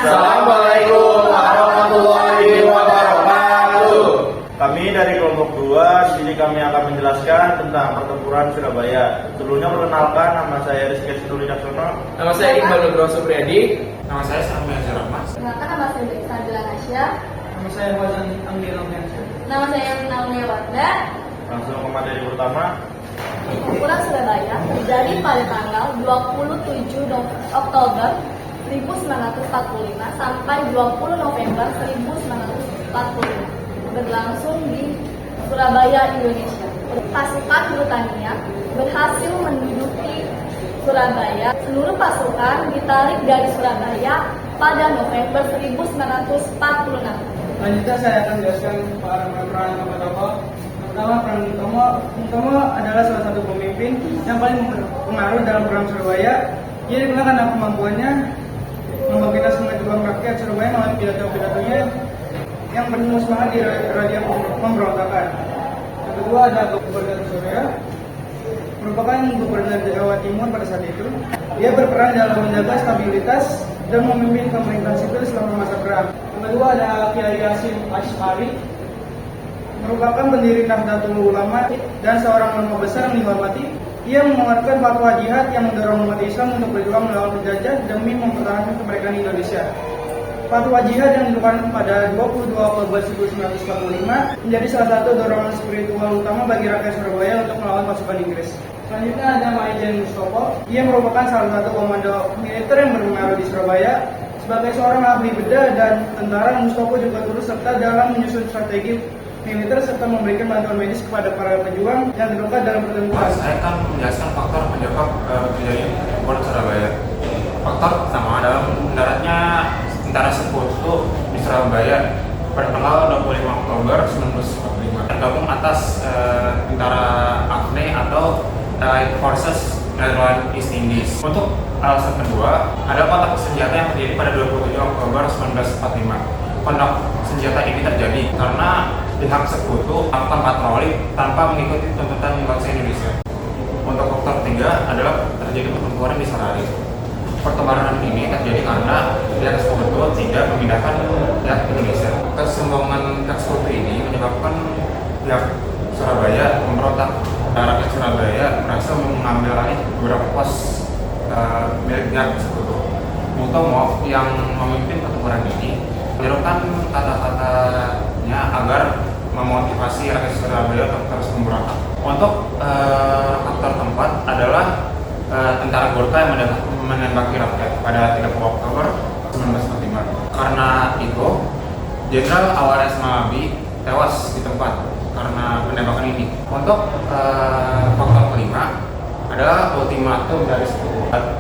Assalamualaikum warahmatullahi wabarakatuh. Kami dari kelompok 2, di sini kami akan menjelaskan tentang pertempuran Surabaya. Sebelumnya perkenalkan, nama saya Rizky Situli Daksono. Nama saya Iqbal Nugroho Supriyadi. Nama saya Sami Azhar Rahmat. Perkenalkan, nama saya Sabila Nasya. Nama saya Fauzan Anggil Alfiansyah. Nama saya Naomi Warda. Langsung ke materi pertama. Pertempuran Surabaya terjadi pada tanggal 27 Oktober 1945 sampai 20 November 1945. Berlangsung di Surabaya, Indonesia. Pasukan Britania berhasil menduduki Surabaya. Seluruh pasukan ditarik dari Surabaya pada November 1946. Selanjutnya saya akan menjelaskan peran tokoh-tokoh. Pertama, peran Bung Tomo adalah salah satu pemimpin yang paling berpengaruh dalam perang Surabaya. Ia dikenal karena kemampuannya membangkitkan semangat juang rakyat Surabaya melalui pidato-pidatonya yang penuh semangat di radio pemberontakan. Yang kedua ada Gubernur Surabaya, merupakan gubernur Jawa Timur pada saat itu. Dia berperan dalam menjaga stabilitas dan memimpin pemerintahan sipil selama masa perang. Yang kedua ada Kiai Hasyim Asy'ari, merupakan pendiri Nahdlatul Ulama dan seorang ulama besar yang dihormati. Ia mengeluarkan fatwa jihad yang mendorong umat Islam untuk berjuang melawan penjajah demi mempertahankan kemerdekaan Indonesia. Fatwa jihad yang dikeluarkan pada 22 Oktober 1945 menjadi salah satu dorongan spiritual utama bagi rakyat Surabaya untuk melawan pasukan Inggris. Selanjutnya ada Maijen Mustopo. Ia merupakan salah satu komando militer yang berpengaruh di Surabaya. Sebagai seorang ahli bedah dan tentara, Mustopo juga turut serta dalam menyusun strategi militer serta memberikan bantuan medis kepada para pejuang yang terluka dalam pertempuran. Saya akan menjelaskan faktor penyebab terjadinya pertempuran Surabaya. Faktor pertama adalah mendaratnya tentara sekutu di Surabaya pada tanggal 25 Oktober 1945. Tergabung atas tentara AFNI atau Allied Forces Netherlands East Indies. Untuk alasan kedua, ada kontak senjata yang terjadi pada 27 Oktober 1945. Kontak senjata ini terjadi karena pihak sekutu melakukan patroli tanpa mengikuti tuntutan bangsa Indonesia. Untuk faktor ketiga adalah terjadi pertempuran di Sarari. Pertempuran ini terjadi karena pihak sekutu tidak memindahkan pihak Indonesia. Kesombongan pihak sekutu ini menyebabkan pihak Surabaya memberontak. Rakyat Surabaya berhasil mengambil alih beberapa pos milik pihak sekutu. Bung Tomo yang memimpin pertempuran ini menyerukan kata-katanya agar memotivasi rakyat Surabaya untuk terus memberontak. Untuk faktor keempat adalah tentara Gurkha yang menembaki rakyat pada 30 Oktober 1945. Karena itu, Jenderal Awares Malabi tewas di tempat karena penembakan ini. Untuk faktor kelima adalah ultimatum dari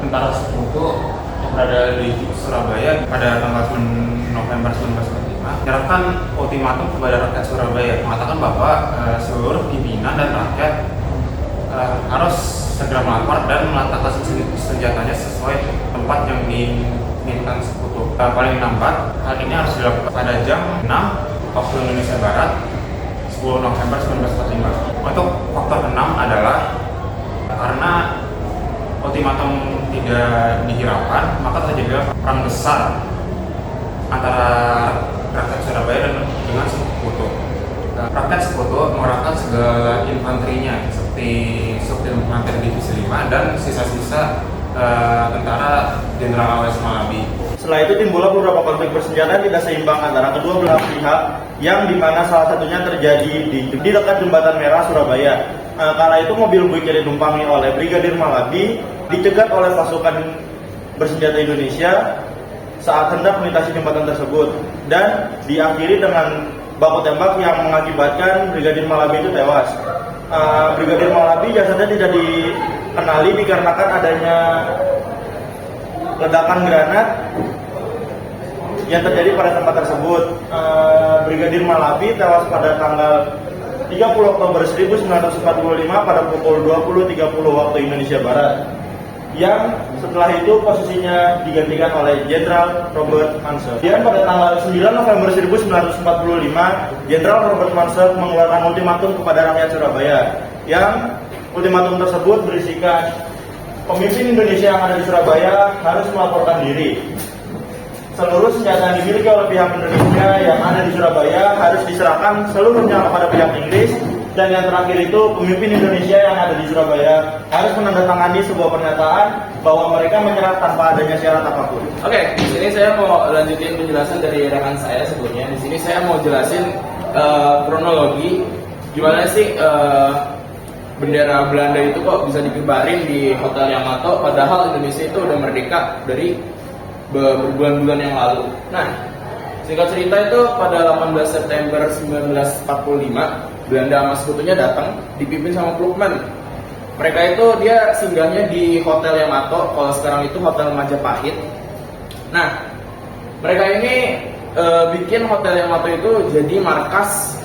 tentara sekutu yang berada di Surabaya pada tanggal 9 November 1945 menyerahkan ultimatum kepada rakyat Surabaya, mengatakan bahwa seluruh pimpinan dan rakyat harus segera melapor dan meletakkan senjatanya sesuai tempat yang diinginkan sekutu. Paling lambat, hal ini harus dilakukan pada jam 6 waktu Indonesia Barat 10 November 1945. Untuk faktor ke-6 adalah karena ultimatum tidak dihiraukan, maka terjadi perang besar antara rakyat Surabaya dengan sekutu. Rakyat sekutu mengerahkan segala infanterinya seperti subdit infanteri divisi 5 dan sisa-sisa tentara Jenderal Awares Malabi. Setelah itu timbullah beberapa konflik bersenjata yang tidak seimbang antara kedua belah pihak, yang dimana salah satunya terjadi di dekat Jembatan Merah Surabaya. Kala itu mobil bus yang ditumpangi oleh Brigadir Malabi dicegat oleh pasukan bersenjata Indonesia saat hendak melintasi jembatan tersebut dan diakhiri dengan baku tembak yang mengakibatkan Brigadir Malabi itu tewas. Brigadir Malabi jasadnya tidak dikenali dikarenakan adanya ledakan granat yang terjadi pada tempat tersebut. Brigadir Malabi tewas pada tanggal 30 Oktober 1945 pada pukul 20.30 waktu Indonesia Barat, yang setelah itu posisinya digantikan oleh Jenderal Robert Mansell. Dan pada tanggal 9 November 1945, Jenderal Robert Mansell mengeluarkan ultimatum kepada rakyat Surabaya, yang ultimatum tersebut berisikan pemimpin Indonesia yang ada di Surabaya harus melaporkan diri. seluruh senjata yang dimiliki oleh pihak Indonesia yang ada di Surabaya harus diserahkan seluruhnya kepada pihak Inggris. Dan yang terakhir itu pemimpin Indonesia yang ada di Surabaya harus menandatangani sebuah pernyataan bahwa mereka menyerah tanpa adanya syarat apapun. Oke, di sini saya mau lanjutin penjelasan dari rekan saya sebelumnya. Di sini saya mau jelasin kronologi gimana sih bendera Belanda itu kok bisa dikibarin di Hotel Yamato, padahal Indonesia itu udah merdeka dari berbulan-bulan yang lalu. Nah, singkat cerita itu pada 18 September 1945 Belanda sama sekutunya datang dipimpin sama Klukman. Mereka itu dia singgahnya di Hotel Yamato, kalau sekarang itu Hotel Majapahit. Nah, mereka ini bikin Hotel Yamato itu jadi markas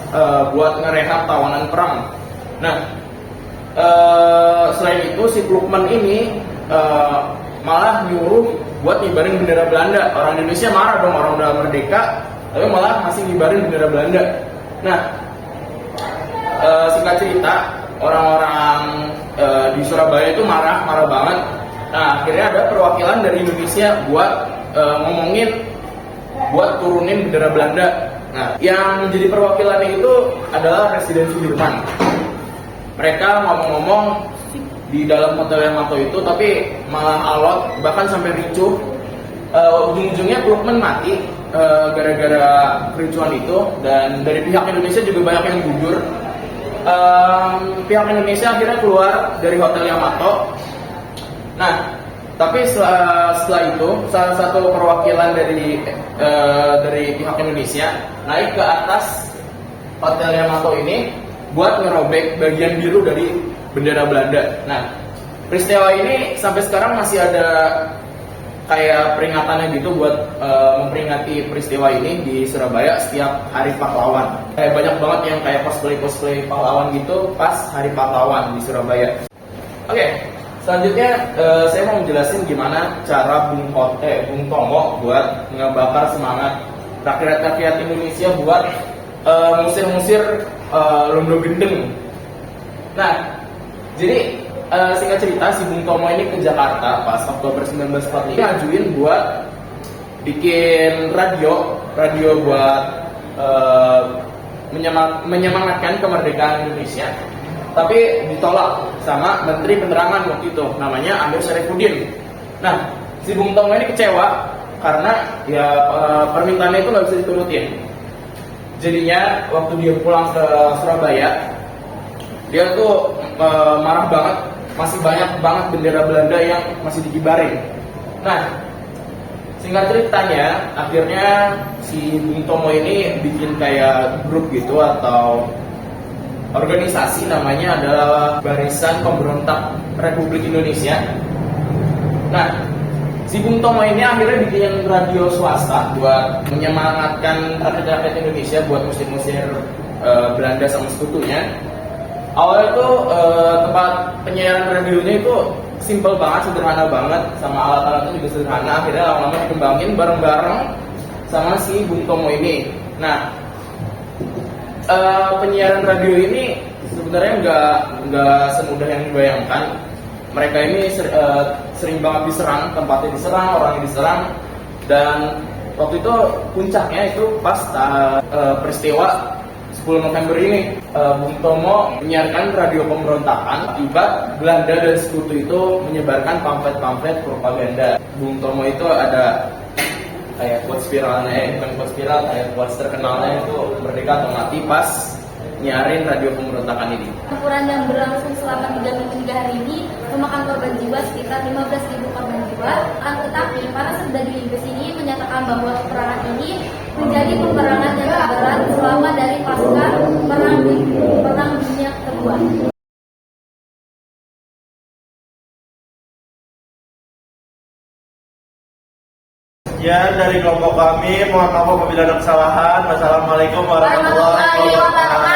buat ngerehab tawanan perang. Nah, selain itu si Klukman ini malah nyuruh buat ngibarin bendera Belanda. Orang Indonesia marah dong, orang udah merdeka, tapi malah masih ngibarin bendera Belanda. Nah, singkat cerita, orang-orang di Surabaya itu marah banget. Nah, akhirnya ada perwakilan dari Indonesia buat ngomongin buat turunin bendera Belanda. Nah, yang menjadi perwakilannya itu adalah Presiden Sudirman. Mereka ngomong-ngomong di dalam Hotel Yamato itu, tapi malah alot, bahkan sampai ricuh. Ujung-ujungnya Klukman mati gara-gara kericuan itu, dan dari pihak Indonesia juga banyak yang gugur. Pihak Indonesia akhirnya keluar dari Hotel Yamato. Nah, tapi setelah itu salah satu perwakilan dari pihak Indonesia naik ke atas Hotel Yamato ini buat ngerobek bagian biru dari bendera Belanda. Nah, peristiwa ini sampai sekarang masih ada kayak peringatannya gitu buat memperingati peristiwa ini di Surabaya setiap Hari Pahlawan. Kayak banyak banget yang kayak cosplay pahlawan gitu pas Hari Pahlawan di Surabaya. Oke, selanjutnya saya mau menjelasin gimana cara Bung Tomo buat ngebakar semangat rakyat Indonesia buat musir-musir Londo Gendeng. Nah, jadi singkat cerita, si Bung Tomo ini ke Jakarta pas Oktober 1945 ngajuin buat bikin radio buat menyemangatkan kemerdekaan Indonesia, tapi ditolak sama Menteri Penerangan waktu itu, namanya Amir Syarifuddin. Nah, si Bung Tomo ini kecewa karena ya permintaannya itu nggak bisa diturutin. Jadinya waktu dia pulang ke Surabaya, dia tuh marah banget. Masih banyak banget bendera Belanda yang masih dikibarin. Nah, singkat ceritanya, akhirnya si Bung Tomo ini bikin kayak grup gitu atau organisasi, namanya adalah Barisan Pemberontak Republik Indonesia. Nah, si Bung Tomo ini akhirnya bikin radio swasta buat menyemangatkan rakyat Indonesia buat musir-musir Belanda sama sekutunya. Awalnya tuh tempat penyiaran radionya itu simple banget, sederhana banget, sama alat-alatnya juga sederhana. Akhirnya lama-lama dikembangin bareng-bareng sama si Bung Tomo ini. Nah, penyiaran radio ini sebenarnya nggak semudah yang dibayangkan. Mereka ini sering banget diserang, tempatnya diserang, orangnya diserang, dan waktu itu puncaknya itu pas peristiwa 10 November ini. Bung Tomo menyiarkan radio pemberontakan akibat Belanda dan sekutu itu menyebarkan pamflet-pamflet propaganda. Bung Tomo itu ada kayak quotes viralnya, bukan quotes viral, kayak quotes terkenalnya itu "Merdeka atau Mati" pas nyiarin radio pemberontakan ini. Pertempuran yang berlangsung selama 3 hari ini memakan korban jiwa sekitar 15.000 korban jiwa. Tetapi para serdadu Inggris ini menyatakan bahwa peperangan ini menjadi peperangan yang terberat selama dari pasca Perang Dunia Kedua. Ya, dari kelompok kami, mohon maaf apabila ada kesalahan. Wassalamualaikum warahmatullahi wabarakatuh.